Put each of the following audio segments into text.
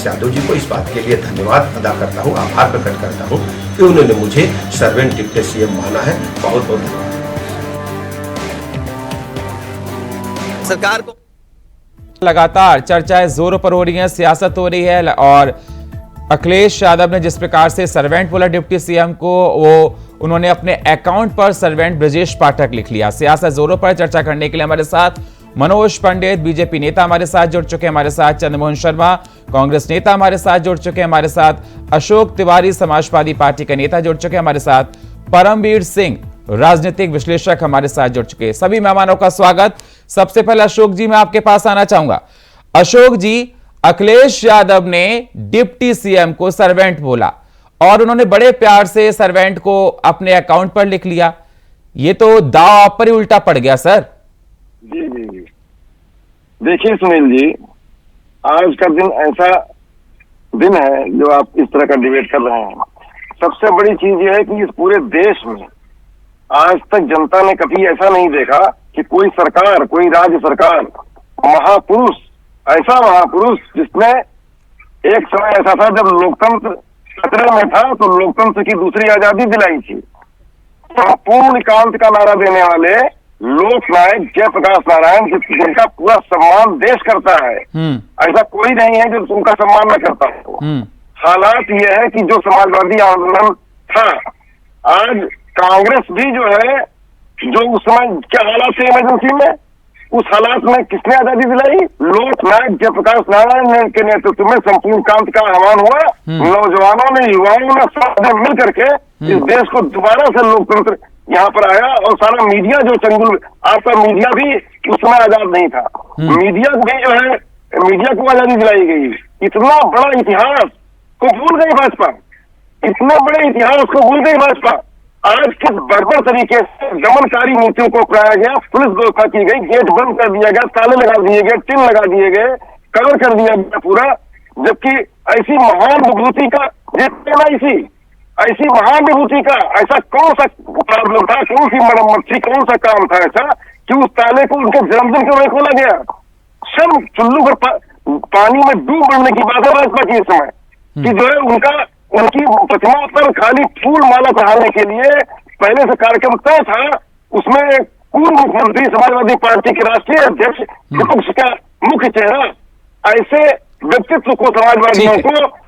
अखिलेश यादव जी को इस बात के लिए धन्यवाद अदा करता हूँ, आभार प्रकट करता हूँ कि उन्होंने मुझे सर्वेंट डिप्टी सीएम माना है। बहुत बहुत धन्यवाद। सरकार को लगातार चर्चाएं जोरों पर हो रही हैं, सियासत हो रही है और अखिलेश यादव ने जिस प्रकार से सर्वेंट बोला डिप्टी सीएम को, वो उन्होंने अपने अकाउंट पर सर्वेंट ब्रजेश पाठक लिख लिया। सियासत जोरों पर चर्चा करने के लिए हमारे साथ मनोज पंडित बीजेपी नेता हमारे साथ जुड़ चुके हैं, हमारे साथ चंद्रमोहन शर्मा कांग्रेस नेता हमारे साथ जुड़ चुके हैं, हमारे साथ अशोक तिवारी समाजवादी पार्टी के नेता जुड़ चुके हैं, हमारे साथ परमवीर सिंह राजनीतिक विश्लेषक हमारे साथ जुड़ चुके हैं। सभी मेहमानों का स्वागत। सबसे पहले अशोक जी मैं आपके पास आना चाहूंगा। अशोक जी, अखिलेश यादव ने डिप्टी सीएम को सर्वेंट बोला और उन्होंने बड़े प्यार से सर्वेंट को अपने अकाउंट पर लिख लिया। ये तो दाव आप पर ही उल्टा पड़ गया सर। जी जी जी, देखिए सुनील जी, आज का दिन ऐसा दिन है जो आप इस तरह का डिबेट कर रहे हैं। सबसे बड़ी चीज यह है कि इस पूरे देश में आज तक जनता ने कभी ऐसा नहीं देखा कि कोई सरकार, कोई राज्य सरकार, महापुरुष, ऐसा महापुरुष जिसने एक समय ऐसा था जब लोकतंत्र खतरे में था तो लोकतंत्र की दूसरी आजादी दिलाई थी। संपूर्ण एकांत का नारा देने वाले लोक नायक जयप्रकाश नारायण, जिनका पूरा सम्मान देश करता है, ऐसा कोई नहीं है जो उनका सम्मान न करता हो। हालात यह है कि जो समाजवादी आंदोलन था, आज कांग्रेस भी जो है, जो उस समय क्या हालात थे इमरजेंसी में, उस हालात में किसने आजादी दिलाई? लोक नायक जयप्रकाश नारायण के नेतृत्व में संपूर्ण कांत का आह्वान हुआ। नौजवानों ने, युवाओं ने सब मिल करके इस देश को दोबारा से लोकतंत्र यहाँ पर आया। और सारा मीडिया जो चंगुल, आपका मीडिया भी उस समय आजाद नहीं था। मीडिया भी जो है, मीडिया को आजादी दिलाई गई। इतना बड़ा इतिहास को भूल गई भाजपा, इतने बड़े इतिहास को भूल गई भाजपा। आज किस बर्बर तरीके से दमनकारी नीतियों को अपनाया गया, पुलिस व्यवस्था की गई, गेट बंद कर दिया गया, ताले लगा दिए गए, टिन लगा दिए गए, कवर कर दिया गया पूरा। जबकि ऐसी महान विभूति का ऐसी महान विभूति का ऐसा कौन सा प्रॉब्लम था, कौन सी मरम्मत थी, कौन सा काम था ऐसा कि उस ताले को उनके जन्मदिन क्यों नहीं खोला गया? सब चुल्लू पर पानी में डूब बढ़ने की बात है भाजपा की इस समय, कि जो है उनकी प्रतिमा पर खाली फूल माला चढ़ाने के लिए पहले से कार्यक्रम तय था। उसमें पूर्व मुख्यमंत्री, समाजवादी पार्टी के राष्ट्रीय अध्यक्ष, विपक्ष का मुख्य चेहरा, ऐसे व्यक्तित्व को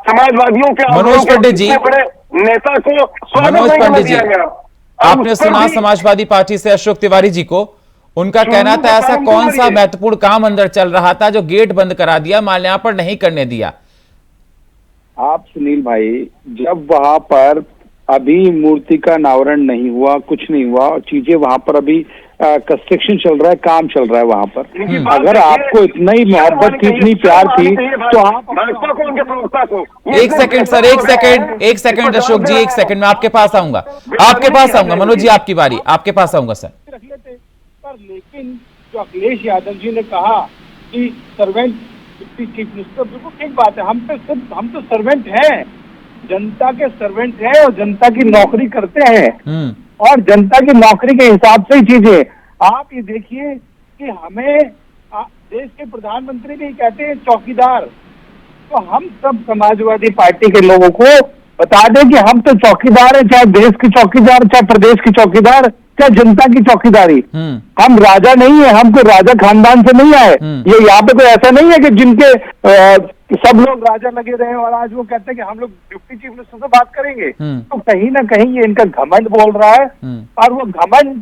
समाजवादियों के मनोज पंडित जी, बड़े नेता को मनोज पंडित जी, आपने सुना समाजवादी पार्टी से अशोक तिवारी जी को, उनका कहना था ऐसा कौन सा महत्वपूर्ण काम अंदर चल रहा था जो गेट बंद करा दिया, माल्या पर नहीं करने दिया? आप सुनील भाई, जब वहां पर अभी मूर्ति का अनावरण नहीं हुआ, कुछ नहीं हुआ, चीजें वहां पर अभी कंस्ट्रक्शन चल रहा है, काम चल रहा है वहां पर। अगर आपको इतना ही मोहब्बत थी, इतनी प्यार थी, तो आप भाजपा को, उनके प्रवक्ता को। एक सेकंड सर, एक सेकंड अशोक जी, एक सेकंड, मैं आपके पास आऊंगा, मनोज जी आपकी बारी, आपके पास आऊंगा सर। रख लेते पर, लेकिन जो अखिलेश यादव जी ने कहा कि सर्वेंट चीफ मिनिस्टर, बिल्कुल ठीक बात है। हम तो सर्वेंट हैं, जनता के सर्वेंट हैं और जनता की नौकरी करते हैं और जनता की नौकरी के हिसाब से ही चीजें। आप ये देखिए कि हमें देश के प्रधानमंत्री भी कहते हैं चौकीदार, तो हम सब समाजवादी पार्टी के लोगों को बता दें कि हम तो चौकीदार हैं, चाहे देश की चौकीदार, चाहे प्रदेश की चौकीदार, चाहे जनता की चौकीदारी। हम राजा नहीं है, हम कोई राजा खानदान से नहीं आए। ये यहाँ पे कोई ऐसा नहीं है कि जिनके सब लोग राजा लगे रहे और आज वो कहते हैं कि हम लोग डिप्टी चीफ मिनिस्टर से बात करेंगे। तो कहीं ना कहीं ये इनका घमंड बोल रहा है और वो घमंड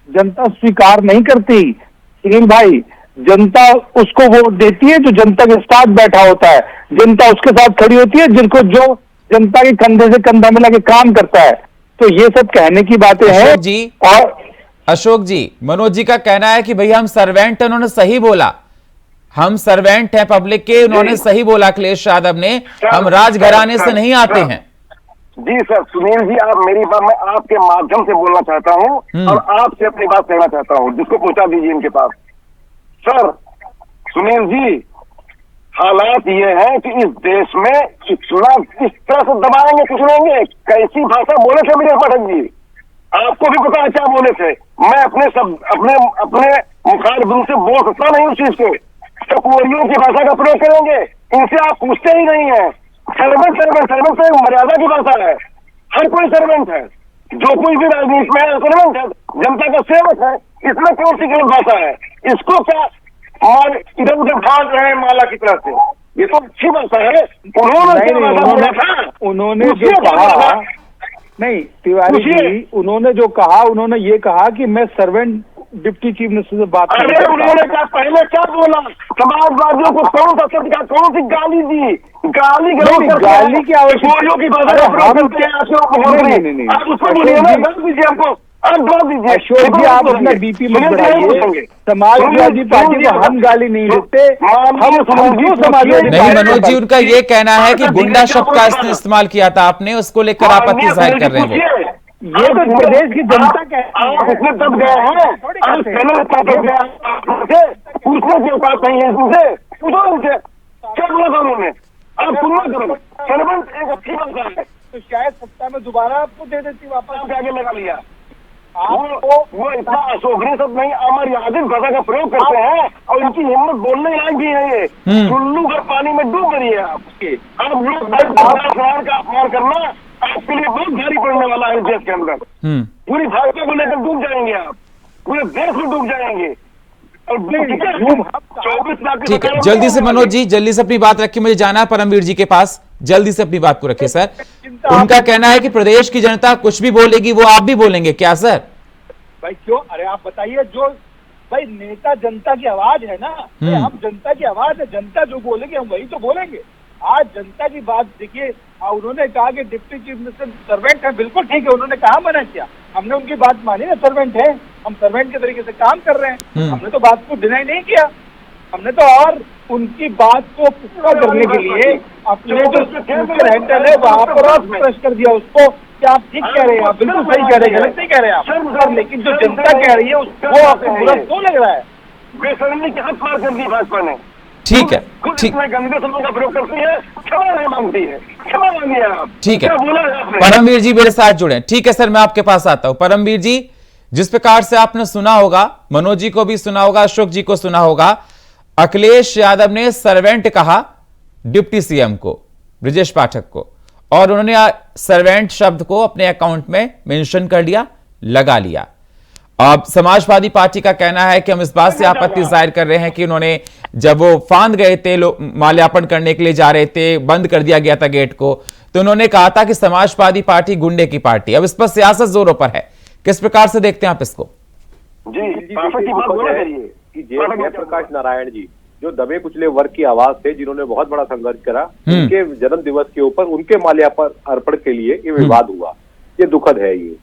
जनता स्वीकार नहीं करती। सुनील भाई, जनता उसको वोट देती है जो जनता के साथ बैठा होता है, जनता उसके साथ खड़ी होती है जिनको जो जनता के कंधे से कंधा मिला के काम करता है। तो ये सब कहने की बातें हैं। और अशोक जी, मनोज जी का कहना है कि भैया हम सर्वेंट हैं, उन्होंने सही बोला, हम सर्वेंट हैं पब्लिक के, उन्होंने सही बोला अखिलेश यादव ने, हम राजघराने से नहीं आते हैं। जी सर, सुनील जी, आप मेरी बात मैं आपके माध्यम से बोलना चाहता हूं और आपसे अपनी बात कहना चाहता हूं, जिसको पहुंचा दीजिए इनके पास। सर सुनील जी, हालात ये है कि इस देश में इतना किस तरह से दबाएंगे, कुछ लेंगे, कैसी भाषा बोले थे ब्रजेश पाठक जी, आपको भी पता है क्या बोले थे। मैं अपने मुखारबिंद से बोल सकता नहीं उस चीज को। टकुरियों की भाषा का प्रयोग करेंगे, इनसे आप पूछते ही नहीं है। सर्वेंट सर्वेंट सर्वेंट तो एक मर्यादा की भाषा है। हर कोई सर्वेंट है, जो कोई भी राजनीति में सर्वेंट है, जनता का सेवक है। इसमें कौन सी गलत भाषा है? इसको क्या और इधर उधर भाग रहे हैं माला की तरह से? ये तो अच्छी भाषा है। उन्होंने जो कहा, नहीं तिवारी जी, उन्होंने जो कहा, उन्होंने ये कहा कि मैं सर्वेंट डिप्टी चीफ मिनिस्टर से बात कर रहा हूं। उन्होंने क्या पहले क्या बोला? समाजवादियों को कौन सा शब्द का, कौन सी गाली दी? गाली गाली की आवश्यकता की भाषा हमको अशोक जी, आप अपना बीपी मत बढ़ाइए। समाजवादी पार्टी को हम गाली नहीं देते, हम समाजवादी। नहीं मनोज जी, उनका ये कहना है कि गुंडा शब्द का इस्तेमाल किया था आपने, उसको लेकर आपत्ति जाहिर कर रहे हैं। ये तो प्रदेश की जनता इसमें दब गए हैं। पूछने की औकात नहीं है इनसे, पूछो इनसे क्या बोला था उन्होंने। आप सुनना करो, सर्वेंट एक अच्छी भाषा है, तो शायद सत्ता में दोबारा आपको दे देती वापस। आगे लगा लिया। वो इतना अशोभनीय शब्द नहीं, अमर्यादित भाषा का प्रयोग करते हैं और इनकी हिम्मत बोलने लायक भी है। ये चुल्लू का पानी में डूब रही है आपके। अब लोग का अपमान करना आपके लिए बहुत भारी पड़ने वाला है देश के अंदर। पूरी भाजपा को लेकर डूब जाएंगे आप, पूरे देश में डूब जाएंगे। और 24 लाख। ठीक है, जल्दी से मनोज जी, जल्दी से अपनी बात रखिए, मुझे जाना है परमवीर जी के पास। जल्दी से अपनी बात को रखिए सर। उनका कहना है कि प्रदेश की जनता कुछ भी बोलेगी वो आप भी बोलेंगे, क्या सर? भाई क्यों? अरे आप बताइए, जो भाई नेता जनता की आवाज है ना, हम जनता की आवाज है, जनता जो बोलेगी हम वही तो बोलेंगे। आज जनता की बात देखिए, उन्होंने कहा कि डिप्टी चीफ मिनिस्टर सर्वेंट है, बिल्कुल ठीक है, उन्होंने कहा मना किया, हमने उनकी बात मानी ना, सर्वेंट है, हम सर्वेंट के तरीके से काम कर रहे हैं, हमने तो बात को डिनाई नहीं किया, हमने तो और उनकी बात को पुख्ता करने के लिए अपने जो स्पीकर हैंडल है वहां पर और प्रेस कर दिया उसको कि आप ठीक कह रहे हैं, आप बिल्कुल सही कह रहे हैं, गलत नहीं कह रहे हैं आप। लेकिन जो जनता कह रही है वो आपको बुरा क्यों लग रहा है? बेशर्मी की हद पार कर दी भाजपा ने। ठीक है, ठीक, गंदे शब्दों का प्रयोग करती है, क्षमा नहीं मांगती है, क्षमा मांगिए आप। ठीक है, बोला आपने? परमवीर जी मेरे साथ जुड़े। ठीक है सर, मैं आपके पास आता हूं। परमवीर जी, जिस प्रकार से आपने सुना होगा, मनोज जी को भी सुना होगा, अशोक जी को सुना होगा, अखिलेश यादव ने सर्वेंट कहा डिप्टी सीएम को, ब्रजेश पाठक को, और उन्होंने सर्वेंट शब्द को अपने अकाउंट में मेंशन कर लिया, लगा लिया। अब समाजवादी पार्टी का कहना है कि हम इस बात से आपत्ति जाहिर कर रहे हैं कि उन्होंने जब वो फांद गए थे, माल्यार्पण करने के लिए जा रहे थे, बंद कर दिया गया था गेट को, तो उन्होंने कहा था कि समाजवादी पार्टी गुंडे की पार्टी। अब इस पर सियासत जोरों पर है, किस प्रकार से देखते हैं आप इसको? कि जयप्रकाश नारायण जी जो दबे कुचले वर्ग की आवाज थे, जिन्होंने बहुत बड़ा संघर्ष करा, उनके जन्म दिवस के ऊपर उनके माल्यार्पण अर्पण के लिए ये विवाद हुआ। ये दुखद है। ये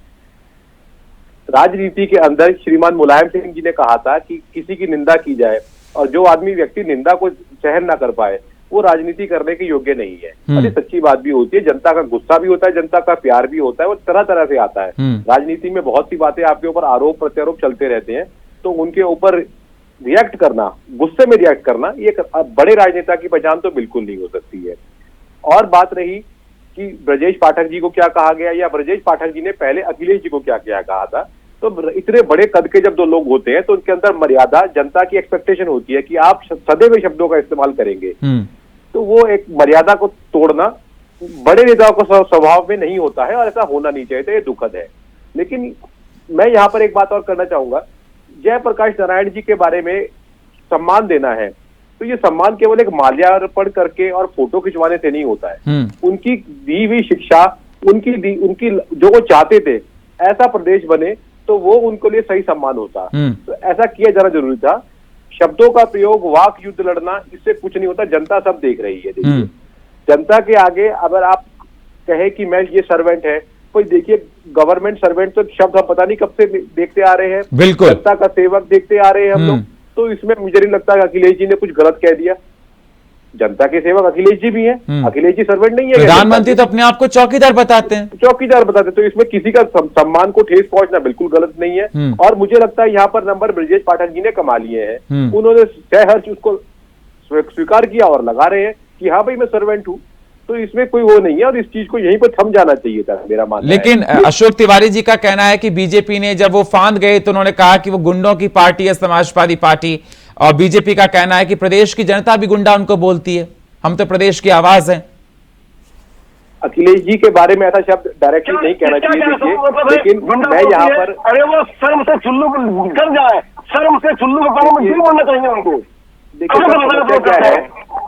राजनीति के अंदर श्रीमान मुलायम सिंह जी ने कहा था कि किसी की निंदा की जाए और जो आदमी व्यक्ति निंदा को सहन ना कर पाए वो राजनीति करने के योग्य नहीं है। अरे सच्ची बात भी होती है, जनता का गुस्सा भी होता है, जनता का प्यार भी होता है, वो तरह तरह से आता है। राजनीति में बहुत सी बातें आपके ऊपर आरोप प्रत्यारोप चलते रहते हैं, तो उनके ऊपर रिएक्ट करना, गुस्से में रिएक्ट करना, ये बड़े राजनेता की पहचान तो बिल्कुल नहीं हो सकती है। और बात रही कि ब्रजेश पाठक जी को क्या कहा गया या ब्रजेश पाठक जी ने पहले अखिलेश जी को क्या क्या कहा था, तो इतने बड़े कद के जब दो लोग होते हैं तो उनके अंदर मर्यादा, जनता की एक्सपेक्टेशन होती है कि आप सदे हुए शब्दों का इस्तेमाल करेंगे, तो वो एक मर्यादा को तोड़ना बड़े नेताओं को स्वभाव में नहीं होता है और ऐसा होना नहीं चाहिए, तो ये दुखद है। लेकिन मैं यहाँ पर एक बात और करना चाहूंगा, जयप्रकाश नारायण जी के बारे में सम्मान देना है तो ये सम्मान केवल एक माल्यार्पण करके और फोटो खिंचवाने से नहीं होता है। उनकी दी हुई शिक्षा, उनकी जो वो चाहते थे ऐसा प्रदेश बने, तो वो उनके लिए सही सम्मान होता। तो ऐसा किया जाना जरूरी था। शब्दों का प्रयोग, वाक युद्ध लड़ना, इससे कुछ नहीं होता। जनता सब देख रही है। देखिए, जनता के आगे अगर आप कहे कि मैं ये सर्वेंट है, कोई देखिए गवर्नमेंट सर्वेंट तो शब्द हम पता नहीं कब से देखते आ रहे हैं, बिल्कुल जनता का सेवक देखते आ रहे हैं हम लोग। तो इसमें मुझे नहीं लगता कि अखिलेश जी ने कुछ गलत कह दिया। जनता के सेवक अखिलेश जी भी हैं, अखिलेश जी सर्वेंट नहीं है। प्रधानमंत्री तो अपने आप को चौकीदार बताते हैं, चौकीदार बताते, तो इसमें किसी का सम्मान को ठेस पहुंचना बिल्कुल गलत नहीं है। और मुझे लगता है यहाँ पर नंबर ब्रजेश पाठक जी ने कमा लिए हैं। उन्होंने सहर्ष उसको स्वीकार किया और लगा रहे हैं कि हाँ भाई मैं सर्वेंट हूँ, तो इसमें कोई वो नहीं है और इस चीज को यहीं पर थम जाना चाहिए था, मेरा मानना है। लेकिन अशोक तिवारी जी का कहना है कि बीजेपी ने जब वो फांद गए तो उन्होंने कहा कि वो गुंडों की पार्टी है समाजवादी पार्टी, और बीजेपी का कहना है कि प्रदेश की जनता भी गुंडा उनको बोलती है, हम तो प्रदेश की आवाज हैं। अखिलेश जी के बारे में ऐसा शब्द डायरेक्टली नहीं कहना चाहिए, देखिए, लेकिन मैं यहाँ पर, अरे वो शर्म से चुल्लू को डर जाए, शर्म से चुल्लू के पानी में क्यों बोलना चाहिए उनको? देखिए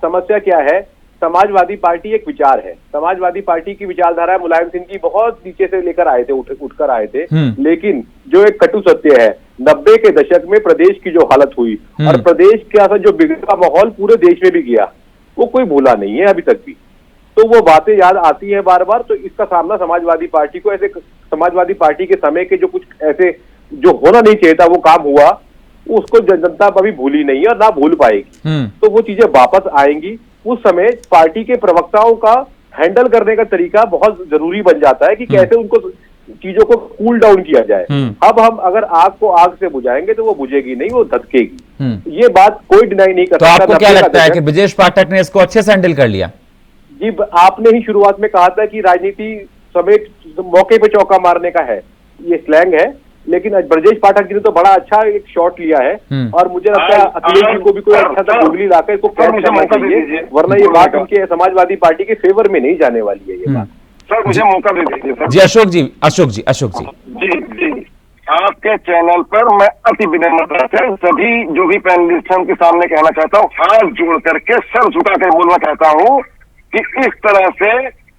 समस्या क्या है, समाजवादी पार्टी एक विचार है, समाजवादी पार्टी की विचारधारा मुलायम सिंह जी बहुत नीचे से लेकर आए थे, उठकर आए थे, लेकिन जो एक कटु सत्य है, 90 के दशक में प्रदेश की जो हालत हुई और प्रदेश के साथ जो बिगड़ा माहौल पूरे देश में भी गया, वो कोई भूला नहीं है अभी तक भी। तो वो बातें याद आती हैं बार बार। तो इसका सामना समाजवादी पार्टी को, ऐसे समाजवादी पार्टी के समय के जो कुछ ऐसे जो होना नहीं चाहिए था वो काम हुआ, उसको जनता अभी भूली नहीं है और ना भूल पाएगी। तो वो चीजें वापस आएंगी। उस समय पार्टी के प्रवक्ताओं का हैंडल करने का तरीका बहुत जरूरी बन जाता है कि कैसे उनको चीजों को कूल डाउन किया जाए। अब हम अगर आग को आग से बुझाएंगे तो वो बुझेगी नहीं, वो धधकेगी। ये बात कोई डिनाई नहीं कर सकता। तो आपको क्या लगता है कि ब्रजेश पाठक ने इसको अच्छे से हैंडल कर लिया? जी, आपने ही शुरुआत में कहा था कि राजनीति समय मौके पे चौका मारने का है, ये स्लैंग है, लेकिन ब्रजेश पाठक जी ने तो बड़ा अच्छा एक शॉट लिया है और मुझे लगता है अखिलेश जी को भी कोई अच्छा सा गुगली लाकर इसको कैच करना चाहिए, वरना ये बात उनके समाजवादी पार्टी के फेवर में नहीं जाने वाली है ये बात। सर मुझे मौका दे दीजिए सर। जी अशोक जी जी आपके चैनल पर मैं अति विनम्रता से सभी जो भी पैनलिस्ट हैं उनके सामने कहना चाहता हूँ, हाथ जोड़ करके सर झुका कर बोलना चाहता हूँ कि इस तरह से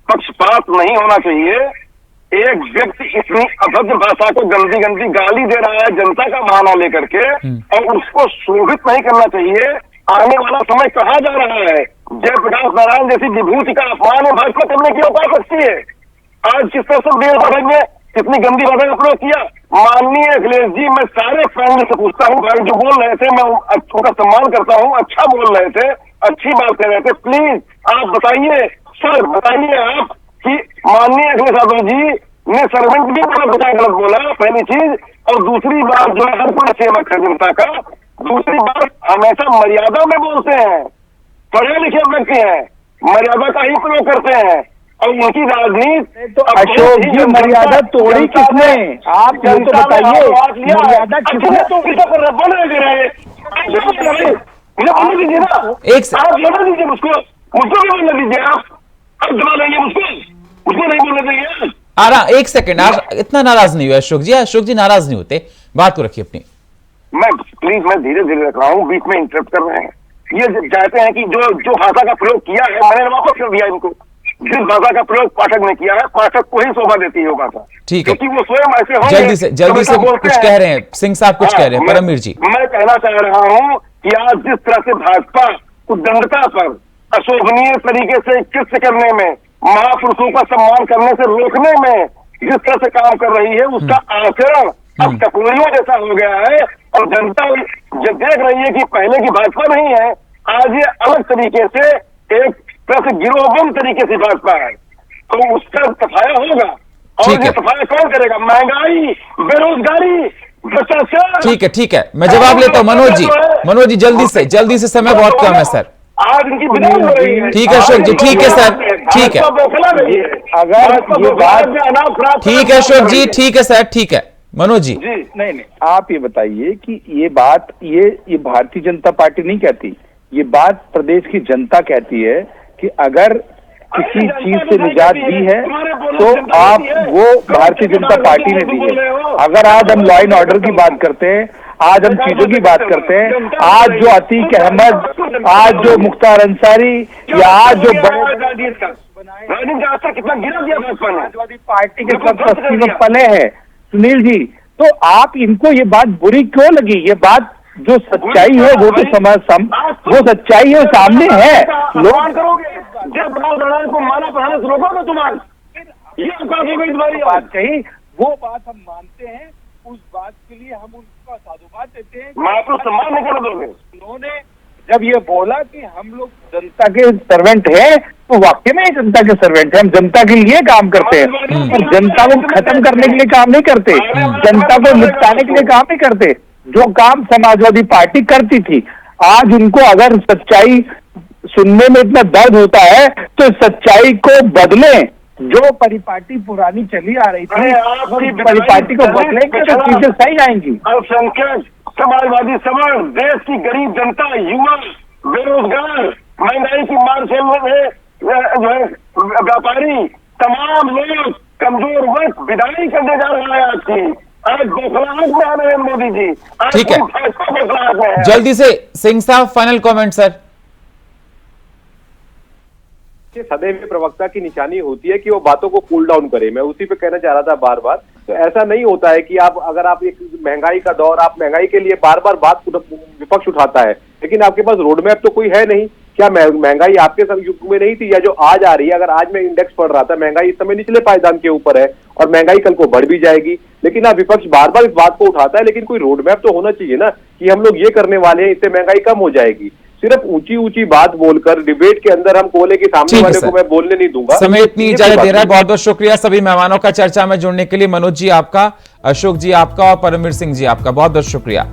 पक्षपात नहीं होना चाहिए। एक व्यक्ति इतनी अभद्र भाषा को गंदी गंदी गाली दे रहा है जनता का बहाना लेकर के, और उसको शोभित नहीं करना चाहिए। आने वाला समय कहा जा रहा है, जयप्रकाश नारायण जैसी विभूति का अपमान है भाजपा करने की औकात रखती है। आज किस तरह से देर भाषा में कितनी गंदी भाषा का प्रयोग किया। माननीय अखिलेश जी, मैं सारे फैमिली से पूछता हूँ, भाई जो बोल रहे थे मैं उनका सम्मान करता हूँ, अच्छा बोल रहे थे, अच्छी बात कर रहे थे, प्लीज आप बताइए सर, बताइए आप कि माननीय अखिलेश यादव जी ने सर्वेंट भी गलत बोला, पहली चीज। और दूसरी बात जो है हर कोई सेवक है जनता का, दूसरी बात हमेशा मर्यादा में बोलते हैं, पढ़े लिखे व्यक्ति हैं, मर्यादा का ही प्रयोग करते हैं और उनकी राजनीति। तो अशोक जी मर्यादा तोड़ी किसने? आप ये तो बताइए, मर्यादा किसने तोड़ी? बोलने दीजिए ना, आप बोलने दीजिए मुझको भी बोलने दीजिए। आप दबा लेंगे उसको नहीं बोलने देंगे। एक सेकंड, आप इतना नाराज नहीं हुए अशोक जी नाराज नहीं होते, बात को रखिए अपनी। मैं धीरे धीरे रख रहा हूँ, बीच में इंटरप्ट कर रहे हैं। ये चाहते हैं कि जो भाषा का प्रयोग किया है मैंने वापस कर दिया इनको। जिस भाषा का प्रयोग पाठक ने किया है, पाठक को ही शोभा देती है भाषा। ठीक है, क्योंकि वो स्वयं ऐसे होंगे। जल्दी से कुछ कह रहे हैं सिंह साहब, कुछ कह रहे हैं परमवीर जी। मैं कहना चाह रहा हूँ कि आज जिस तरह से भाजपा उद्दंडता पर, अशोभनीय तरीके से कृत्य करने में, महापुरुषों का सम्मान करने से रोकने में जिस तरह से काम कर रही है, उसका आचरण अब टपोरियों जैसा हो गया है। और जनता जब देख रही है कि पहले की भाजपा नहीं है, आज ये अलग तरीके से एक तरह से गिरोहबंद तरीके से भाजपा है, तो उसका सफाया होगा। और ये सफाया कौन करेगा? महंगाई, बेरोजगारी, भ्रष्टाचार। ठीक है, मैं जवाब लेता हूँ। मनोज जी जल्दी से समय बहुत कम है सर। आज इनकी विदाई हो रही है। ठीक है अशोक जी, ठीक है सर, ठीक है। अगर ये बात ठीक है अशोक जी, ठीक है सर, ठीक है। मनोज जी नहीं, आप ये बताइए कि ये बात ये भारतीय जनता पार्टी नहीं कहती, ये बात प्रदेश की जनता कहती है कि अगर किसी चीज से निजात दी है तो आप वो भारतीय जनता पार्टी ने दी है। अगर आज हम लॉ एंड ऑर्डर की बात करते हैं, आज हम चीजों की बात करते हैं, आज जो अतीक अहमद, आज जो मुख्तार अंसारी, या आज जो कितना गिरा दिया समाजवादी पार्टी के सब बस्ती में पले हैं सुनील जी, तो आप इनको ये बात बुरी क्यों लगी? ये बात जो सच्चाई है वो तो वो सच्चाई है, सामने है। लोग करोगे जब को माना पढ़ाने से रोकोगे तुम्हारी ये तुम्हारी बात कही, वो बात हम मानते हैं, उस बात के लिए हम उनका साधुवाद देते हैं। मैं आपको सम्मान नहीं कर दोगे। उन्होंने जब ये बोला कि हम लोग जनता के सर्वेंट हैं, तो वाकई में जनता के सर्वेंट हैं, हम जनता के लिए काम करते हैं और जनता को खत्म करने के लिए काम नहीं करते, जनता को निपटाने के लिए काम नहीं करते। जो काम समाजवादी पार्टी करती थी, आज उनको अगर सच्चाई सुनने में इतना दर्द होता है तो सच्चाई को बदलें। जो परिपाटी पुरानी चली आ रही थी, परिपाटी को बदलेंगे तो चीजें सही आएंगी। अल्पसंख्यक, समाजवादी समाज, देश की गरीब जनता, युवा, बेरोजगार, महंगाई की मार से जो है व्यापारी, तमाम लोग, कमजोर वर्ग विदाई करने जा रहा है आपकी। आज बौखलाहट में आ रहे हैं मोदी जी। आज ठीक है। बौखलाहट में है। जल्दी से सिंह साहब फाइनल कमेंट सर। कि सदैव प्रवक्ता की निशानी होती है कि वो बातों को कूल डाउन करे। मैं उसी पे कहना चाह रहा था बार बार। तो ऐसा नहीं होता है कि अगर आप एक महंगाई का दौर, आप महंगाई के लिए बार बार बात विपक्ष उठाता है, लेकिन आपके पास रोड मैप तो कोई है नहीं। क्या महंगाई आपके युग में नहीं थी, या जो आज आ रही है? अगर आज मैं इंडेक्स पढ़ रहा था, महंगाई इस समय निचले पायदान के ऊपर है और महंगाई कल को बढ़ भी जाएगी, लेकिन आप विपक्ष बार बार इस बात को उठाता है। लेकिन कोई रोड मैप तो होना चाहिए ना कि हम लोग ये करने वाले हैं, इससे महंगाई कम हो जाएगी। सिर्फ ऊंची ऊंची बात बोलकर डिबेट के अंदर हम बोले कि सामने वाले को मैं बोलने नहीं दूंगा। समय इतनी इजाजत दे रहा है। बहुत बहुत शुक्रिया सभी मेहमानों का चर्चा में जुड़ने के लिए। मनोज जी आपका, अशोक जी आपका और परमवीर सिंह जी आपका बहुत बहुत शुक्रिया।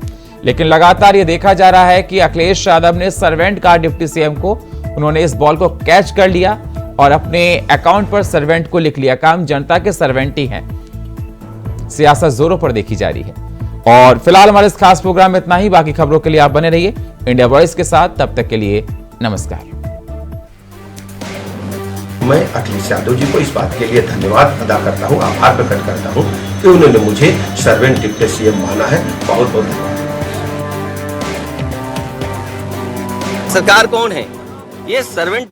लेकिन लगातार ये देखा जा रहा है कि अखिलेश यादव ने सर्वेंट कहा डिप्टी सीएम को, उन्होंने इस बॉल को कैच कर लिया और अपने अकाउंट पर सर्वेंट को लिख लिया। काम जनता के सर्वेंट ही हैं। सियासत जोरों पर देखी जा रही है। और फिलहाल हमारे इस खास प्रोग्राम में इतना ही। बाकी खबरों के लिए आप बने रहिए इंडिया वॉइस के साथ। तब तक के लिए नमस्कार। मैं अखिलेश यादव जी को इस बात के लिए धन्यवाद अदा करता हूं, आभार प्रकट करता हूं कि उन्होंने मुझे सर्वेंट डिप्टी सीएम माना है। बहुत बहुत धन्यवाद। सरकार कौन है? ये सर्वेंट